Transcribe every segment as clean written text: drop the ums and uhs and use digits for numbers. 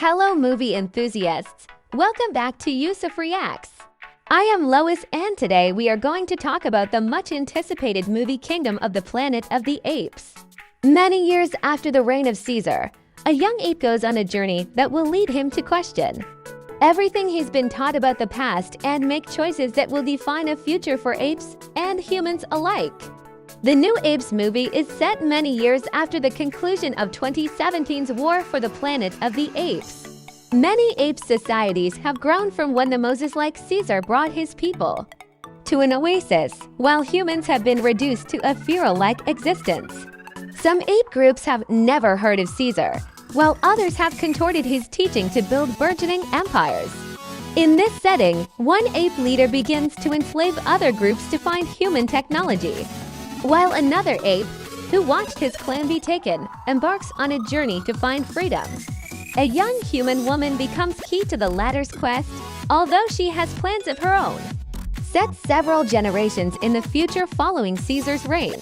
Hello movie enthusiasts! Welcome back to Yusuf Reacts. I am Lois and today we are going to talk about the much anticipated movie Kingdom of the Planet of the Apes. Many years after the reign of Caesar, a young ape goes on a journey that will lead him to question everything he's been taught about the past and make choices that will define a future for apes and humans alike. The new Apes movie is set many years after the conclusion of 2017's War for the Planet of the Apes. Many ape societies have grown from when the Moses-like Caesar brought his people to an oasis, while humans have been reduced to a feral-like existence. Some ape groups have never heard of Caesar, while others have contorted his teaching to build burgeoning empires. In this setting, one ape leader begins to enslave other groups to find human technology, while another ape, who watched his clan be taken, embarks on a journey to find freedom. A young human woman becomes key to the latter's quest, although she has plans of her own, set several generations in the future following Caesar's reign,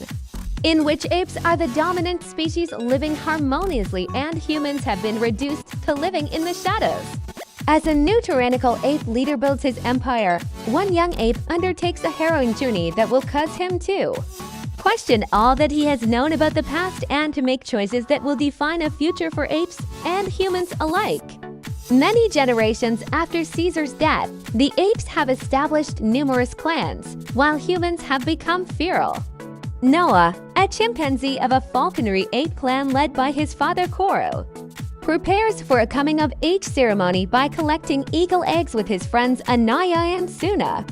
in which apes are the dominant species living harmoniously and humans have been reduced to living in the shadows. As a new tyrannical ape leader builds his empire, one young ape undertakes a harrowing journey that will cause him to question all that he has known about the past and to make choices that will define a future for apes and humans alike. Many generations after Caesar's death, the apes have established numerous clans, while humans have become feral. Noah, a chimpanzee of a falconry ape clan led by his father Koro, prepares for a coming-of-age ceremony by collecting eagle eggs with his friends Anaya and Suna.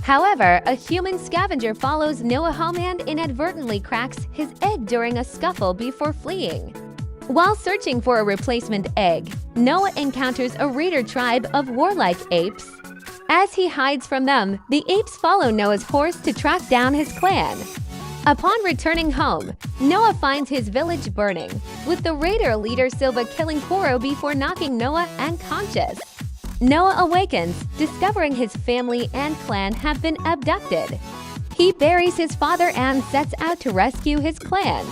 However, a human scavenger follows Noah home and inadvertently cracks his egg during a scuffle before fleeing. While searching for a replacement egg, Noah encounters a raider tribe of warlike apes. As he hides from them, the apes follow Noah's horse to track down his clan. Upon returning home, Noah finds his village burning, with the raider leader Silva killing Koro before knocking Noah unconscious. Noah awakens, discovering his family and clan have been abducted. He buries his father and sets out to rescue his clan.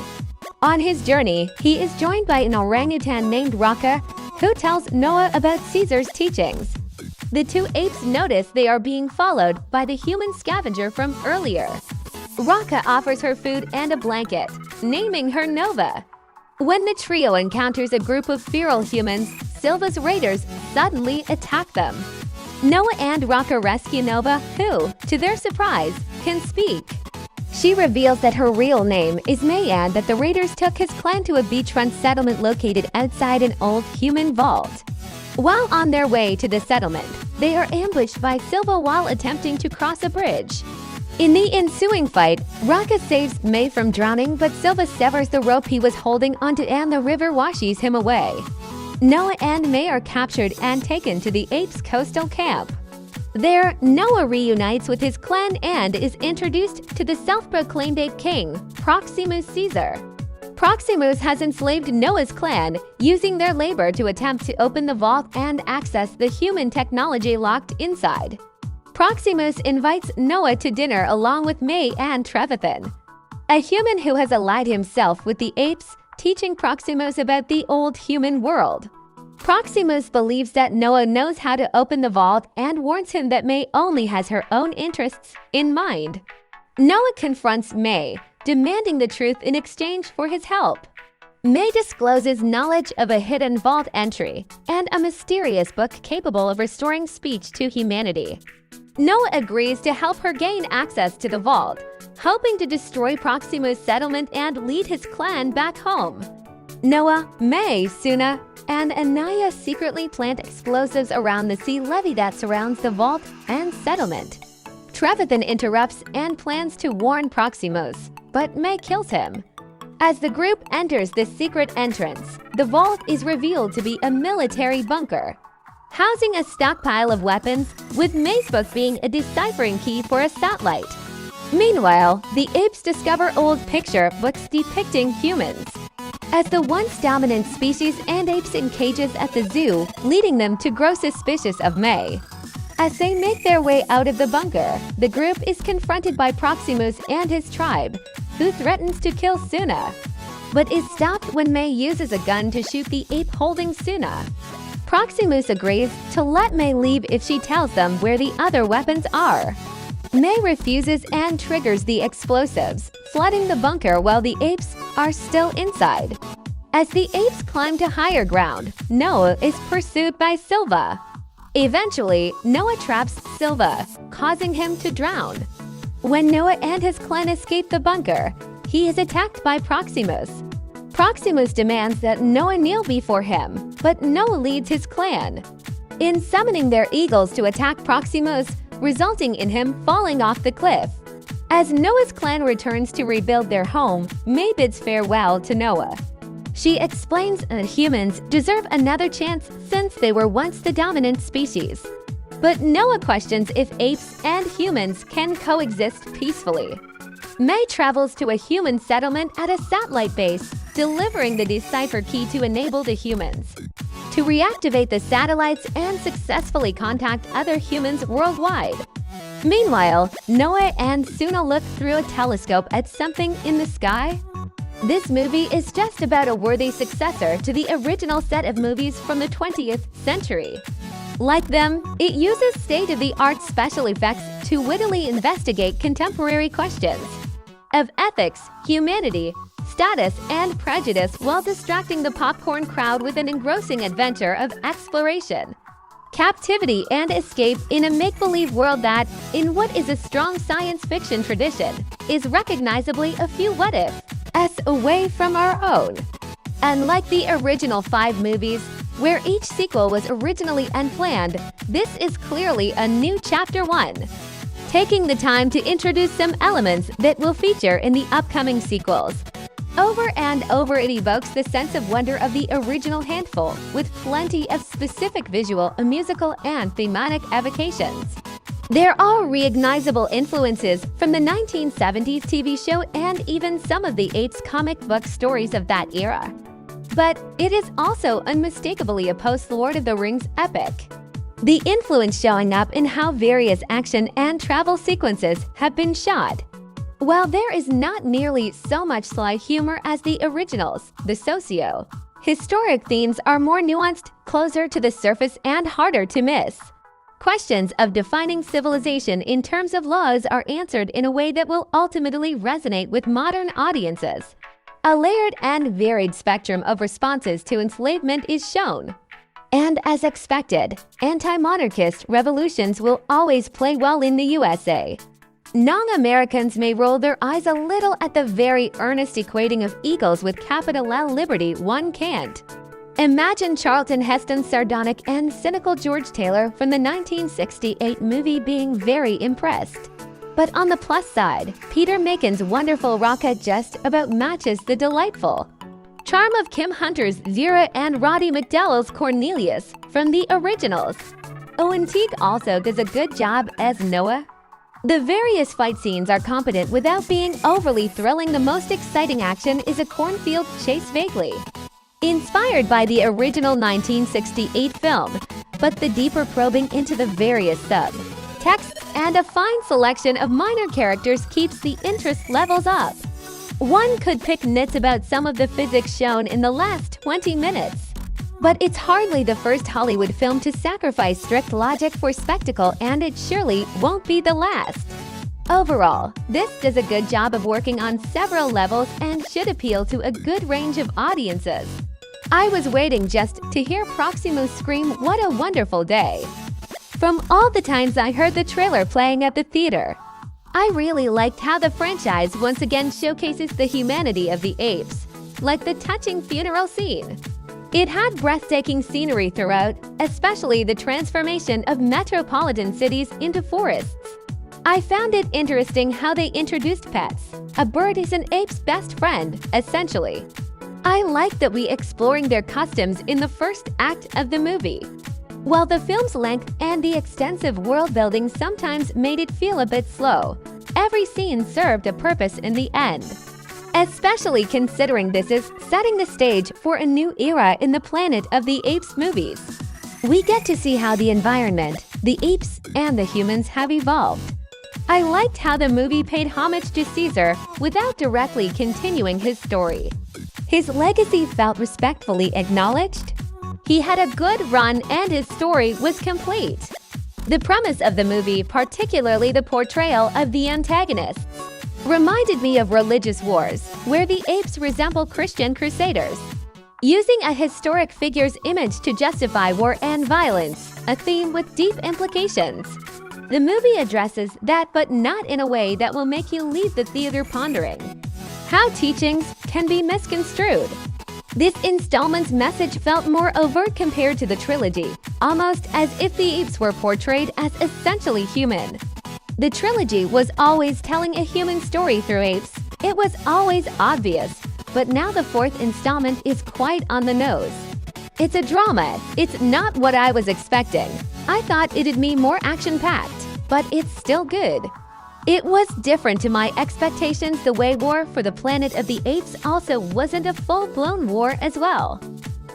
On his journey, he is joined by an orangutan named Raka, who tells Noah about Caesar's teachings. The two apes notice they are being followed by the human scavenger from earlier. Raka offers her food and a blanket, naming her Nova. When the trio encounters a group of feral humans, Silva's raiders suddenly attack them. Noah and Raka rescue Nova, who, to their surprise, can speak. She reveals that her real name is May and that the raiders took his clan to a beachfront settlement located outside an old human vault. While on their way to the settlement, they are ambushed by Silva while attempting to cross a bridge. In the ensuing fight, Raka saves May from drowning, but Silva severs the rope he was holding onto and the river washes him away. Noah and May are captured and taken to the apes' coastal camp. There, Noah reunites with his clan and is introduced to the self-proclaimed ape king, Proximus Caesar. Proximus has enslaved Noah's clan, using their labor to attempt to open the vault and access the human technology locked inside. Proximus invites Noah to dinner along with May and Trevathan, a human who has allied himself with the apes, teaching Proximus about the old human world. Proximus believes that Noah knows how to open the vault and warns him that May only has her own interests in mind. Noah confronts May, demanding the truth in exchange for his help. May discloses knowledge of a hidden vault entry and a mysterious book capable of restoring speech to humanity. Noah agrees to help her gain access to the vault, hoping to destroy Proximus' settlement and lead his clan back home. Noah, May, Suna, and Anaya secretly plant explosives around the sea levee that surrounds the vault and settlement. Trevathan interrupts and plans to warn Proximus, but May kills him. As the group enters the secret entrance, the vault is revealed to be a military bunker, housing a stockpile of weapons, with May's book being a deciphering key for a satellite. Meanwhile, the apes discover old picture books depicting humans as the once dominant species and apes in cages at the zoo, leading them to grow suspicious of May. As they make their way out of the bunker, the group is confronted by Proximus and his tribe, who threatens to kill Suna, but is stopped when May uses a gun to shoot the ape holding Suna. Proximus agrees to let May leave if she tells them where the other weapons are. May refuses and triggers the explosives, flooding the bunker while the apes are still inside. As the apes climb to higher ground, Noah is pursued by Silva. Eventually, Noah traps Silva, causing him to drown. When Noah and his clan escape the bunker, he is attacked by Proximus. Proximus demands that Noah kneel before him, but Noah leads his clan in summoning their eagles to attack Proximus, resulting in him falling off the cliff. As Noah's clan returns to rebuild their home, May bids farewell to Noah. She explains that humans deserve another chance since they were once the dominant species. But Noah questions if apes and humans can coexist peacefully. May travels to a human settlement at a satellite base, delivering the decipher key to enable the humans to reactivate the satellites and successfully contact other humans worldwide. Meanwhile, Noah and Suna look through a telescope at something in the sky. This movie is just about a worthy successor to the original set of movies from the 20th century. Like them, it uses state-of-the-art special effects to wittily investigate contemporary questions of ethics, humanity, status, and prejudice while distracting the popcorn crowd with an engrossing adventure of exploration, captivity, and escape in a make-believe world that, in what is a strong science fiction tradition, is recognizably a few what-ifs away from our own. Unlike the original 5 movies, where each sequel was originally unplanned, this is clearly a new Chapter 1, taking the time to introduce some elements that will feature in the upcoming sequels. Over and over, it evokes the sense of wonder of the original handful, with plenty of specific visual, musical, and thematic evocations. There are recognizable influences from the 1970s TV show and even some of the Apes comic book stories of that era. But it is also unmistakably a post-Lord of the Rings epic. The influence showing up in how various action and travel sequences have been shot. While there is not nearly so much sly humor as the originals, the socio-historic themes are more nuanced, closer to the surface, and harder to miss. Questions of defining civilization in terms of laws are answered in a way that will ultimately resonate with modern audiences. A layered and varied spectrum of responses to enslavement is shown. And as expected, anti-monarchist revolutions will always play well in the USA. Non-Americans may roll their eyes a little at the very earnest equating of eagles with capital L liberty one can't. Imagine Charlton Heston's sardonic and cynical George Taylor from the 1968 movie being very impressed. But on the plus side, Peter Macon's wonderful Rocka just about matches the delightful charm of Kim Hunter's Zira and Roddy McDowell's Cornelius from the originals. Owen Teague also does a good job as Noah. The various fight scenes are competent without being overly thrilling. The most exciting action is a cornfield chase vaguely inspired by the original 1968 film, but the deeper probing into the various subtexts and a fine selection of minor characters keeps the interest levels up. One could pick nits about some of the physics shown in the last 20 minutes. But it's hardly the first Hollywood film to sacrifice strict logic for spectacle, and it surely won't be the last. Overall, this does a good job of working on several levels and should appeal to a good range of audiences. I was waiting just to hear Proximus scream, "What a wonderful day!" from all the times I heard the trailer playing at the theater. I really liked how the franchise once again showcases the humanity of the apes, like the touching funeral scene. It had breathtaking scenery throughout, especially the transformation of metropolitan cities into forests. I found it interesting how they introduced pets. A bird is an ape's best friend, essentially. I like that we exploring their customs in the first act of the movie. While the film's length and the extensive world building sometimes made it feel a bit slow, every scene served a purpose in the end. Especially considering this is setting the stage for a new era in the Planet of the Apes movies. We get to see how the environment, the apes, and the humans have evolved. I liked how the movie paid homage to Caesar without directly continuing his story. His legacy felt respectfully acknowledged. He had a good run and his story was complete. The premise of the movie, particularly the portrayal of the antagonists, reminded me of religious wars, where the apes resemble Christian crusaders. Using a historic figure's image to justify war and violence, a theme with deep implications. The movie addresses that, but not in a way that will make you leave the theater pondering how teachings can be misconstrued. This installment's message felt more overt compared to the trilogy, almost as if the apes were portrayed as essentially human. The trilogy was always telling a human story through apes. It was always obvious, but now the fourth installment is quite on the nose. It's a drama. It's not what I was expecting. I thought it'd be more action-packed, but it's still good. It was different to my expectations. The way War for the Planet of the Apes also wasn't a full-blown war as well.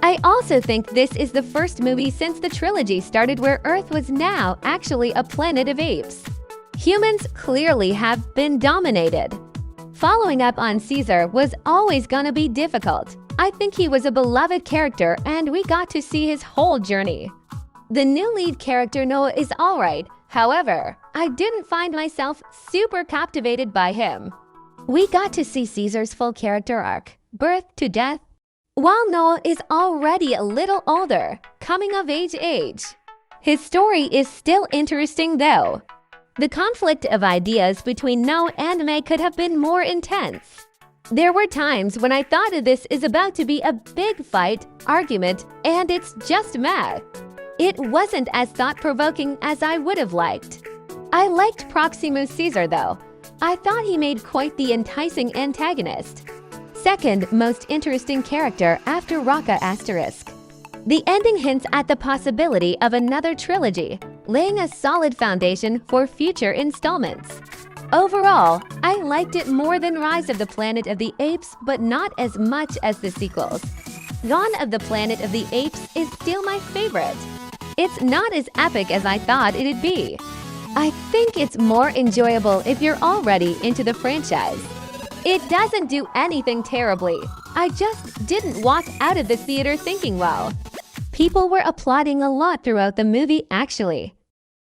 I also think this is the first movie since the trilogy started where Earth was now actually a planet of apes. Humans clearly have been dominated. Following up on Caesar was always gonna be difficult. I think he was a beloved character and we got to see his whole journey. The new lead character Noah is alright. However, I didn't find myself super captivated by him. We got to see Caesar's full character arc, birth to death. While Noah is already a little older, coming of age. His story is still interesting though. The conflict of ideas between Noah and May could have been more intense. There were times when I thought this is about to be a big fight, argument, and it's just meh. It wasn't as thought-provoking as I would have liked. I liked Proximus Caesar though. I thought he made quite the enticing antagonist. Second most interesting character after Raka ***. The ending hints at the possibility of another trilogy, laying a solid foundation for future installments. Overall, I liked it more than Rise of the Planet of the Apes, but not as much as the sequels. Dawn of the Planet of the Apes is still my favorite. It's not as epic as I thought it'd be. I think it's more enjoyable if you're already into the franchise. It doesn't do anything terribly. I just didn't walk out of the theater thinking, wow. People were applauding a lot throughout the movie actually.